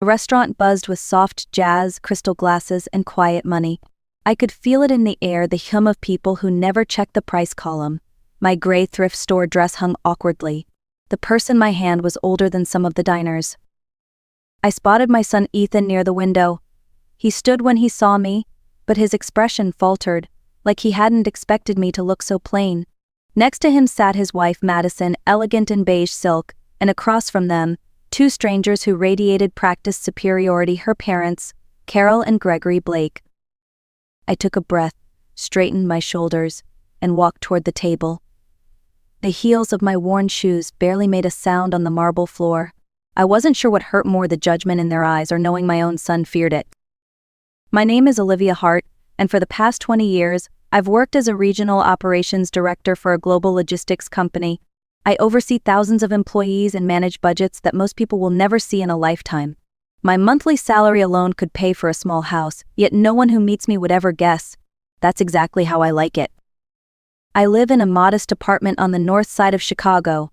The restaurant buzzed with soft jazz, crystal glasses, and quiet money. I could feel it in the air, the hum of people who never checked the price column. My gray thrift store dress hung awkwardly. The purse in my hand was older than some of the diners. I spotted my son Ethan near the window. He stood when he saw me, but his expression faltered, like he hadn't expected me to look so plain. Next to him sat his wife Madison, elegant in beige silk, and across from them, two strangers who radiated practiced superiority, her parents, Carol and Gregory Blake. I took a breath, straightened my shoulders, and walked toward the table. The heels of my worn shoes barely made a sound on the marble floor. I wasn't sure what hurt more, the judgment in their eyes or knowing my own son feared it. My name is Olivia Hart, and for the past 20 years, I've worked as a regional operations director for a global logistics company. I oversee thousands of employees and manage budgets that most people will never see in a lifetime. My monthly salary alone could pay for a small house, yet no one who meets me would ever guess. That's exactly how I like it. I live in a modest apartment on the north side of Chicago.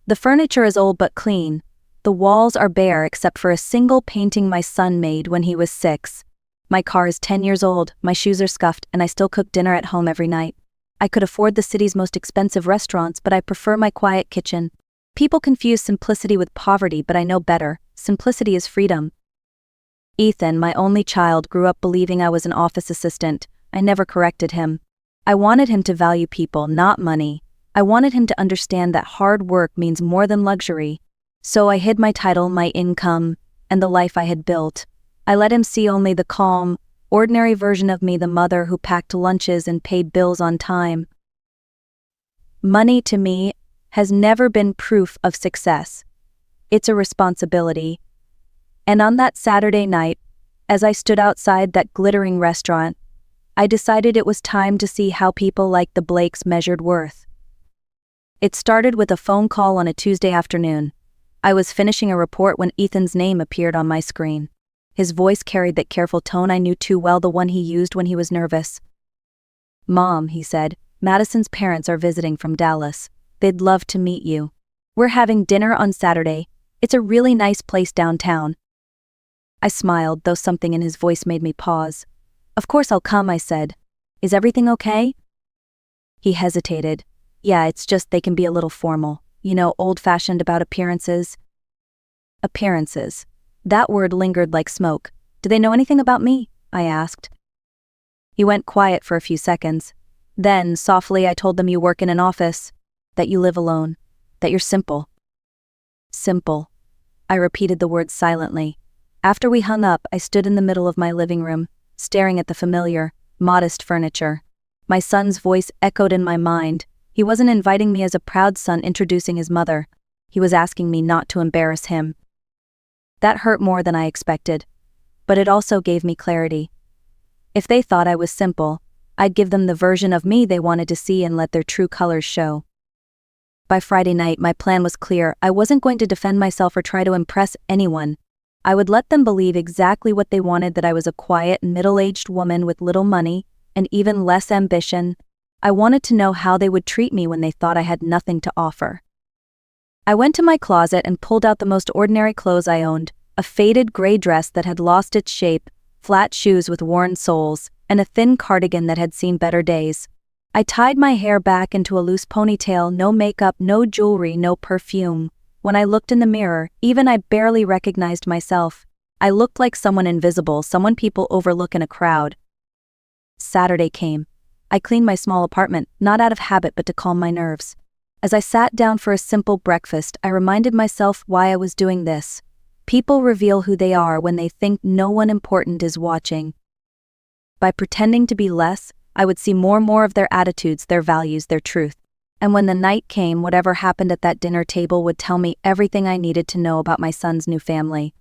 The furniture is old but clean. The walls are bare except for a single painting my son made when he was 6. My car is 10 years old, my shoes are scuffed, and I still cook dinner at home every night. I could afford the city's most expensive restaurants, but I prefer my quiet kitchen. People confuse simplicity with poverty, but I know better. Simplicity is freedom. Ethan, my only child, grew up believing I was an office assistant. I never corrected him. I wanted him to value people, not money. I wanted him to understand that hard work means more than luxury. So I hid my title, my income, and the life I had built. I let him see only the calm, ordinary version of me, the mother who packed lunches and paid bills on time. Money, to me, has never been proof of success. It's a responsibility. And on that Saturday night, as I stood outside that glittering restaurant, I decided it was time to see how people like the Blakes measured worth. It started with a phone call on a Tuesday afternoon. I was finishing a report when Ethan's name appeared on my screen. His voice carried that careful tone I knew too well, the one he used when he was nervous. "Mom," he said, "Madison's parents are visiting from Dallas. They'd love to meet you. We're having dinner on Saturday. It's a really nice place downtown." I smiled, though something in his voice made me pause. "Of course I'll come," I said. "Is everything okay?" He hesitated. "Yeah, it's just they can be a little formal. Old-fashioned about appearances." Appearances. That word lingered like smoke. "Do they know anything about me?" I asked. He went quiet for a few seconds. Then, softly, I told them, "You work in an office, that you live alone, that you're simple." Simple. I repeated the words silently. After we hung up, I stood in the middle of my living room, staring at the familiar, modest furniture. My son's voice echoed in my mind. He wasn't inviting me as a proud son introducing his mother. He was asking me not to embarrass him. That hurt more than I expected, but it also gave me clarity. If they thought I was simple, I'd give them the version of me they wanted to see and let their true colors show. By Friday night, my plan was clear. I wasn't going to defend myself or try to impress anyone. I would let them believe exactly what they wanted, that I was a quiet, middle-aged woman with little money and even less ambition. I wanted to know how they would treat me when they thought I had nothing to offer. I went to my closet and pulled out the most ordinary clothes I owned, a faded gray dress that had lost its shape, flat shoes with worn soles, and a thin cardigan that had seen better days. I tied my hair back into a loose ponytail, no makeup, no jewelry, no perfume. When I looked in the mirror, even I barely recognized myself. I looked like someone invisible, someone people overlook in a crowd. Saturday came. I cleaned my small apartment, not out of habit but to calm my nerves. As I sat down for a simple breakfast, I reminded myself why I was doing this. People reveal who they are when they think no one important is watching. By pretending to be less, I would see more and more of their attitudes, their values, their truth. And when the night came, whatever happened at that dinner table would tell me everything I needed to know about my son's new family.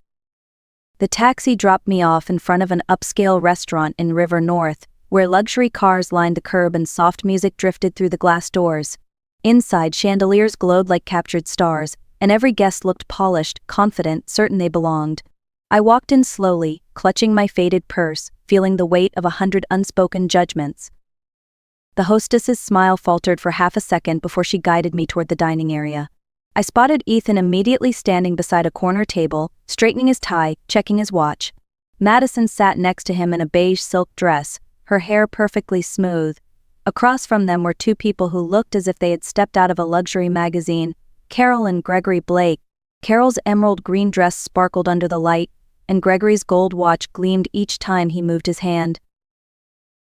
The taxi dropped me off in front of an upscale restaurant in River North, where luxury cars lined the curb and soft music drifted through the glass doors. Inside, chandeliers glowed like captured stars, and every guest looked polished, confident, certain they belonged. I walked in slowly, clutching my faded purse, feeling the weight of 100 unspoken judgments. The hostess's smile faltered for half a second before she guided me toward the dining area. I spotted Ethan immediately standing beside a corner table, straightening his tie, checking his watch. Madison sat next to him in a beige silk dress, her hair perfectly smooth. Across from them were two people who looked as if they had stepped out of a luxury magazine, Carol and Gregory Blake. Carol's emerald green dress sparkled under the light, and Gregory's gold watch gleamed each time he moved his hand.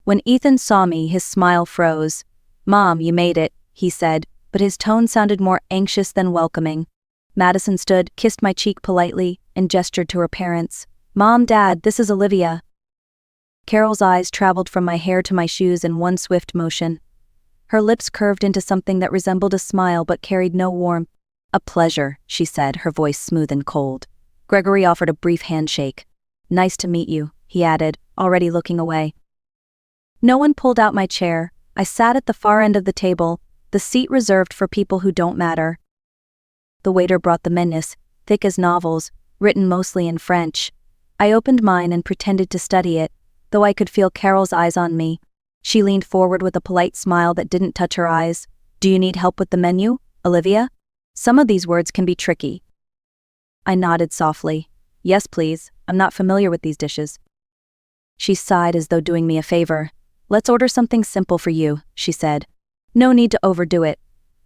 When Ethan saw me, his smile froze. "Mom, you made it," he said, but his tone sounded more anxious than welcoming. Madison stood, kissed my cheek politely, and gestured to her parents. "Mom, Dad, this is Olivia." Carol's eyes traveled from my hair to my shoes in one swift motion. Her lips curved into something that resembled a smile but carried no warmth. "A pleasure," she said, her voice smooth and cold. Gregory offered a brief handshake. "Nice to meet you," he added, already looking away. No one pulled out my chair. I sat at the far end of the table, the seat reserved for people who don't matter. The waiter brought the menus, thick as novels, written mostly in French. I opened mine and pretended to study it, though I could feel Carol's eyes on me. She leaned forward with a polite smile that didn't touch her eyes. "Do you need help with the menu, Olivia? Some of these words can be tricky." I nodded softly. "Yes, please. I'm not familiar with these dishes." She sighed as though doing me a favor. "Let's order something simple for you," she said. "No need to overdo it."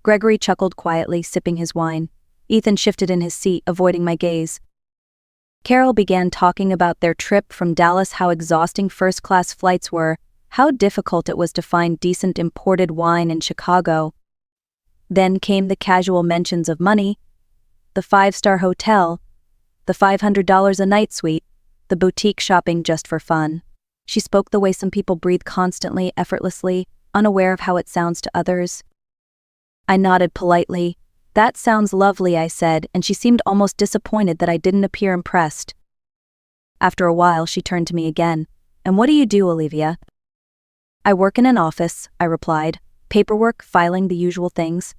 Gregory chuckled quietly, sipping his wine. Ethan shifted in his seat, avoiding my gaze. Carol began talking about their trip from Dallas, how exhausting first-class flights were, how difficult it was to find decent imported wine in Chicago. Then came the casual mentions of money, the 5-star hotel, the $500 a night suite, the boutique shopping just for fun. She spoke the way some people breathe constantly, effortlessly, unaware of how it sounds to others. I nodded politely. "That sounds lovely," I said, and she seemed almost disappointed that I didn't appear impressed. After a while, she turned to me again. "And what do you do, Olivia?" "I work in an office," I replied. "Paperwork, filing, the usual things."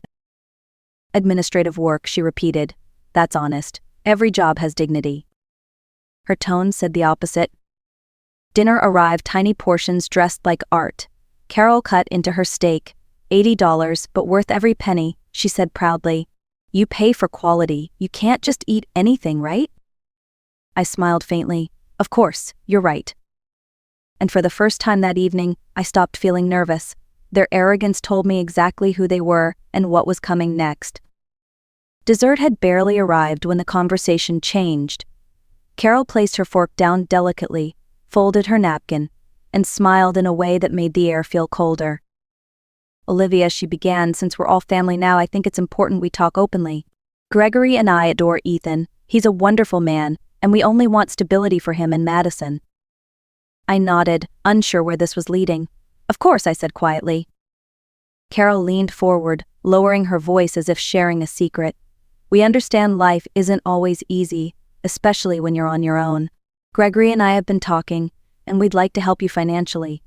"Administrative work," she repeated. "That's honest. Every job has dignity." Her tone said the opposite. Dinner arrived, tiny portions dressed like art. Carol cut into her steak. $80, but worth every penny, she said proudly. "You pay for quality. You can't just eat anything, right?" I smiled faintly. "Of course, you're right." And for the first time that evening, I stopped feeling nervous. Their arrogance told me exactly who they were and what was coming next. Dessert had barely arrived when the conversation changed. Carol placed her fork down delicately, folded her napkin, and smiled in a way that made the air feel colder. "Olivia," she began, "since we're all family now, I think it's important we talk openly. Gregory and I adore Ethan. He's a wonderful man, and we only want stability for him and Madison." I nodded, unsure where this was leading. "Of course," I said quietly. Carol leaned forward, lowering her voice as if sharing a secret. "We understand life isn't always easy, especially when you're on your own. Gregory and I have been talking, and we'd like to help you financially."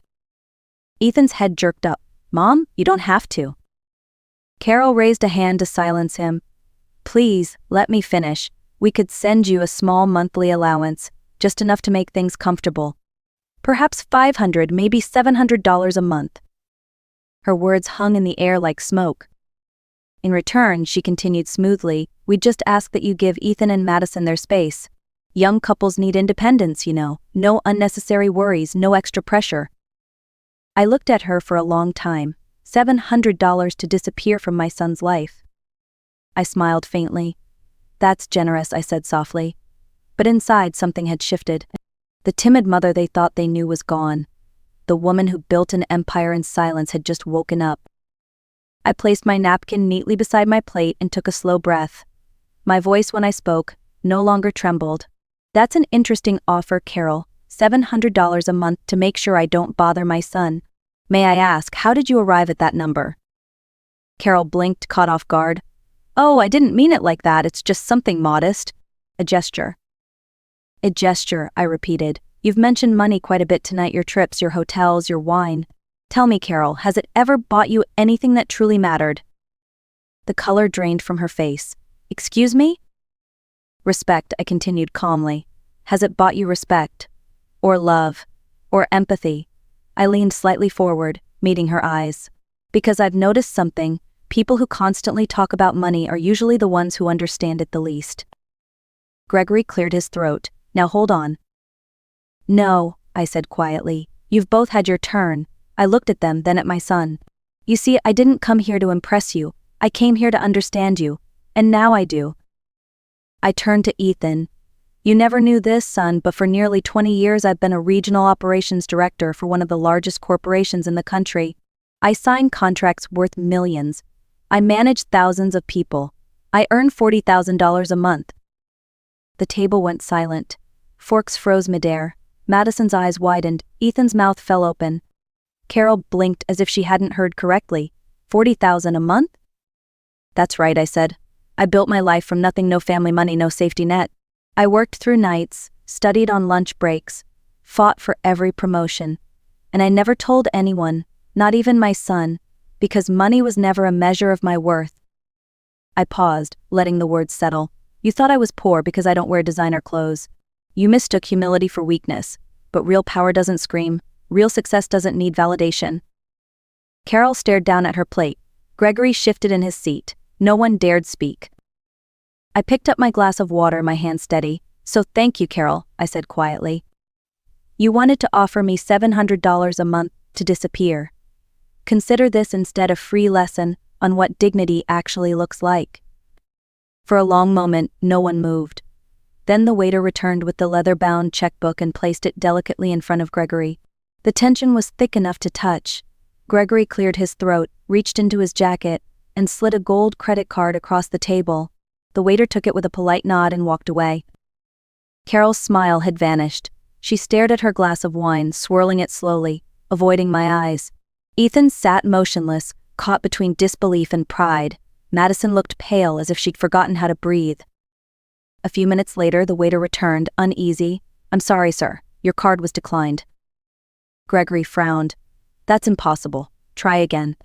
Ethan's head jerked up. "Mom, you don't have to." Carol raised a hand to silence him. "Please, let me finish. We could send you a small monthly allowance, just enough to make things comfortable. Perhaps $500, maybe $700 a month." Her words hung in the air like smoke. "In return," she continued smoothly, "we'd just ask that you give Ethan and Madison their space. Young couples need independence, you know. No unnecessary worries, no extra pressure." I looked at her for a long time. $700 to disappear from my son's life. I smiled faintly. "That's generous," I said softly. But inside something had shifted. The timid mother they thought they knew was gone. The woman who built an empire in silence had just woken up. I placed my napkin neatly beside my plate and took a slow breath. My voice, when I spoke, no longer trembled. "That's an interesting offer, Carol. $700 a month to make sure I don't bother my son. May I ask, how did you arrive at that number?" Carol blinked, caught off guard. "Oh, I didn't mean it like that, it's just something modest." A gesture. "A gesture," I repeated. "You've mentioned money quite a bit tonight, your trips, your hotels, your wine. Tell me, Carol, has it ever bought you anything that truly mattered?" The color drained from her face. "Excuse me?" "Respect," I continued calmly. "Has it bought you respect? Or love? Or empathy?" I leaned slightly forward, meeting her eyes. "Because I've noticed something. People who constantly talk about money are usually the ones who understand it the least." Gregory cleared his throat. Now hold on. No, I said quietly. You've both had your turn. I looked at them, then at my son. You see, I didn't come here to impress you. I came here to understand you. And now I do. I turned to Ethan. You never knew this, son, but for nearly 20 years I've been a regional operations director for one of the largest corporations in the country. I sign contracts worth millions. I manage thousands of people. I earn $40,000 a month. The table went silent. Forks froze midair. Madison's eyes widened. Ethan's mouth fell open. Carol blinked as if she hadn't heard correctly. $40,000 a month? That's right, I said. I built my life from nothing, no family money, no safety net. I worked through nights, studied on lunch breaks, fought for every promotion. And I never told anyone, not even my son, because money was never a measure of my worth. I paused, letting the words settle. You thought I was poor because I don't wear designer clothes. You mistook humility for weakness, but real power doesn't scream. Real success doesn't need validation. Carol stared down at her plate. Gregory shifted in his seat. No one dared speak. I picked up my glass of water, my hand steady. So thank you, Carol, I said quietly. You wanted to offer me $700 a month to disappear. Consider this instead a free lesson on what dignity actually looks like. For a long moment, no one moved. Then the waiter returned with the leather-bound checkbook and placed it delicately in front of Gregory. The tension was thick enough to touch. Gregory cleared his throat, reached into his jacket, and slid a gold credit card across the table. The waiter took it with a polite nod and walked away. Carol's smile had vanished. She stared at her glass of wine, swirling it slowly, avoiding my eyes. Ethan sat motionless, caught between disbelief and pride. Madison looked pale, as if she'd forgotten how to breathe. A few minutes later, the waiter returned, uneasy. I'm sorry, sir. Your card was declined. Gregory frowned. That's impossible. Try again.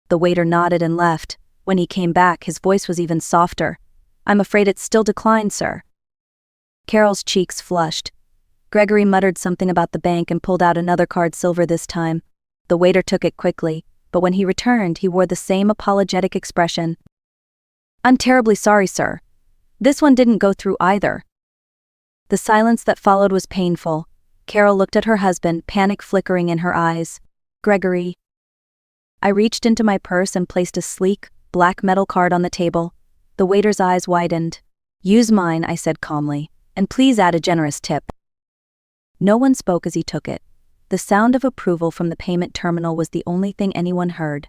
The waiter nodded and left. When he came back, his voice was even softer. I'm afraid it's still declined, sir. Carol's cheeks flushed. Gregory muttered something about the bank and pulled out another card, silver this time. The waiter took it quickly, but when he returned, he wore the same apologetic expression. I'm terribly sorry, sir. This one didn't go through either. The silence that followed was painful. Carol looked at her husband, panic flickering in her eyes. Gregory. I reached into my purse and placed a sleek, black metal card on the table. The waiter's eyes widened. Use mine, I said calmly, and please add a generous tip. No one spoke as he took it. The sound of approval from the payment terminal was the only thing anyone heard.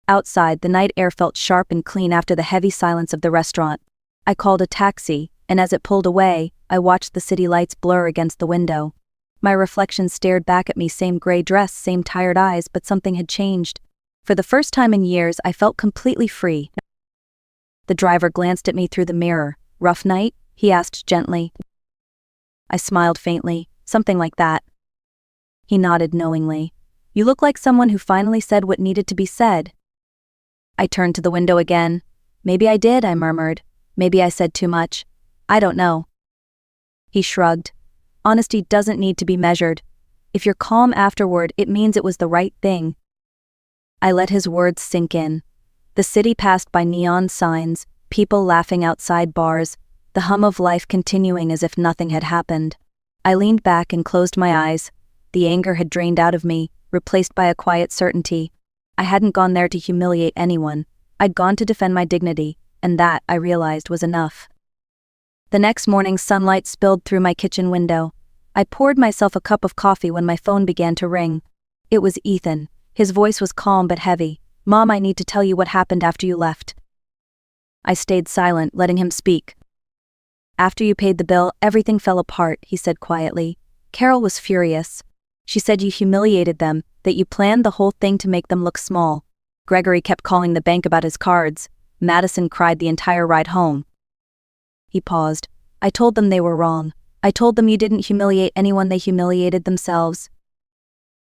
Outside, the night air felt sharp and clean after the heavy silence of the restaurant. I called a taxi, and as it pulled away, I watched the city lights blur against the window. My reflection stared back at me, same gray dress, same tired eyes, but something had changed. For the first time in years, I felt completely free. The driver glanced at me through the mirror. Rough night? He asked gently. I smiled faintly, something like that. He nodded knowingly. You look like someone who finally said what needed to be said. I turned to the window again. Maybe I did, I murmured. Maybe I said too much. I don't know. He shrugged. Honesty doesn't need to be measured. If you're calm afterward, it means it was the right thing. I let his words sink in. The city passed by neon signs, people laughing outside bars, the hum of life continuing as if nothing had happened. I leaned back and closed my eyes. The anger had drained out of me, replaced by a quiet certainty. I hadn't gone there to humiliate anyone. I'd gone to defend my dignity, and that, I realized, was enough. The next morning, sunlight spilled through my kitchen window. I poured myself a cup of coffee when my phone began to ring. It was Ethan. His voice was calm but heavy. Mom, I need to tell you what happened after you left. I stayed silent, letting him speak. After you paid the bill, everything fell apart, he said quietly. Carol was furious. She said you humiliated them, that you planned the whole thing to make them look small. Gregory kept calling the bank about his cards. Madison cried the entire ride home. He paused. I told them they were wrong. I told them you didn't humiliate anyone, they humiliated themselves.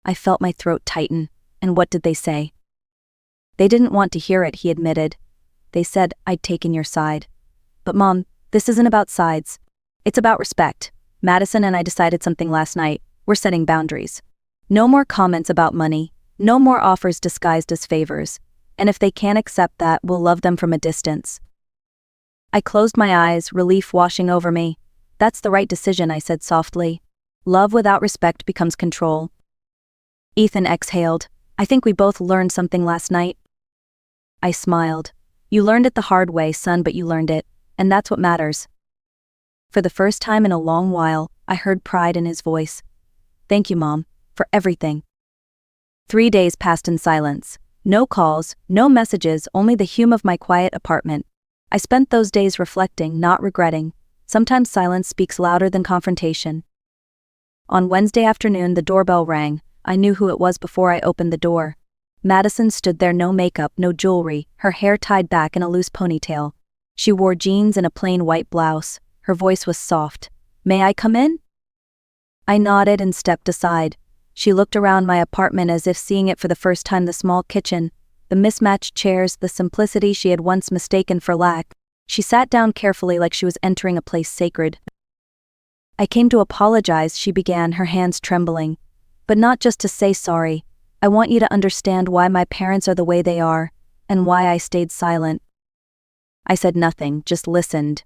I felt my throat tighten. And what did they say? They didn't want to hear it, he admitted. They said I'd taken your side. But Mom, this isn't about sides. It's about respect. Madison and I decided something last night. We're setting boundaries. No more comments about money. No more offers disguised as favors. And if they can't accept that, we'll love them from a distance. I closed my eyes, relief washing over me. That's the right decision, I said softly. Love without respect becomes control. Ethan exhaled. I think we both learned something last night. I smiled. You learned it the hard way, son, but you learned it, and that's what matters. For the first time in a long while, I heard pride in his voice. Thank you, Mom, for everything. 3 days passed in silence. No calls, no messages, only the hum of my quiet apartment. I spent those days reflecting, not regretting. Sometimes silence speaks louder than confrontation. On Wednesday afternoon, the doorbell rang. I knew who it was before I opened the door. Madison stood there, no makeup, no jewelry, her hair tied back in a loose ponytail. She wore jeans and a plain white blouse. Her voice was soft. May I come in? I nodded and stepped aside. She looked around my apartment as if seeing it for the first time, the small kitchen, the mismatched chairs, the simplicity she had once mistaken for lack. She sat down carefully like she was entering a place sacred. I came to apologize, she began, her hands trembling. But not just to say sorry. I want you to understand why my parents are the way they are, and why I stayed silent. I said nothing, just listened.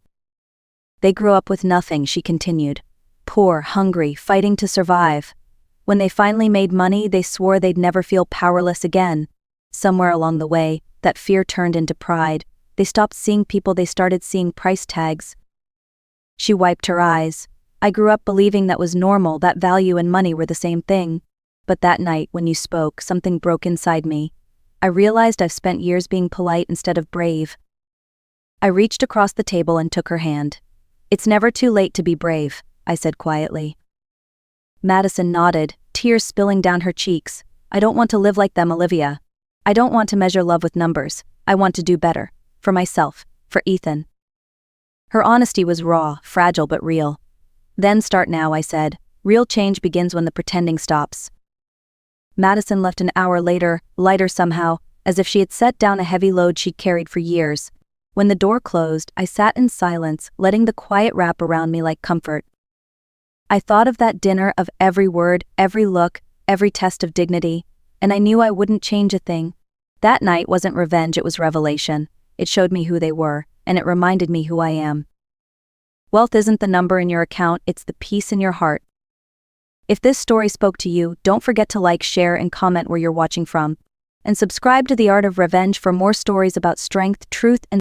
They grew up with nothing, she continued. Poor, hungry, fighting to survive. When they finally made money, they swore they'd never feel powerless again. Somewhere along the way, that fear turned into pride. They stopped seeing people, they started seeing price tags. She wiped her eyes. I grew up believing that was normal, that value and money were the same thing. But that night, when you spoke, something broke inside me. I realized I've spent years being polite instead of brave. I reached across the table and took her hand. It's never too late to be brave, I said quietly. Madison nodded, tears spilling down her cheeks. I don't want to live like them, Olivia. I don't want to measure love with numbers. I want to do better. For myself. For Ethan. Her honesty was raw, fragile but real. Then start now, I said. Real change begins when the pretending stops. Madison left an hour later, lighter somehow, as if she had set down a heavy load she'd carried for years. When the door closed, I sat in silence, letting the quiet wrap around me like comfort. I thought of that dinner, of every word, every look, every test of dignity, and I knew I wouldn't change a thing. That night wasn't revenge, it was revelation. It showed me who they were, and it reminded me who I am. Wealth isn't the number in your account, it's the peace in your heart. If this story spoke to you, don't forget to like, share, and comment where you're watching from. And subscribe to The Art of Revenge for more stories about strength, truth, and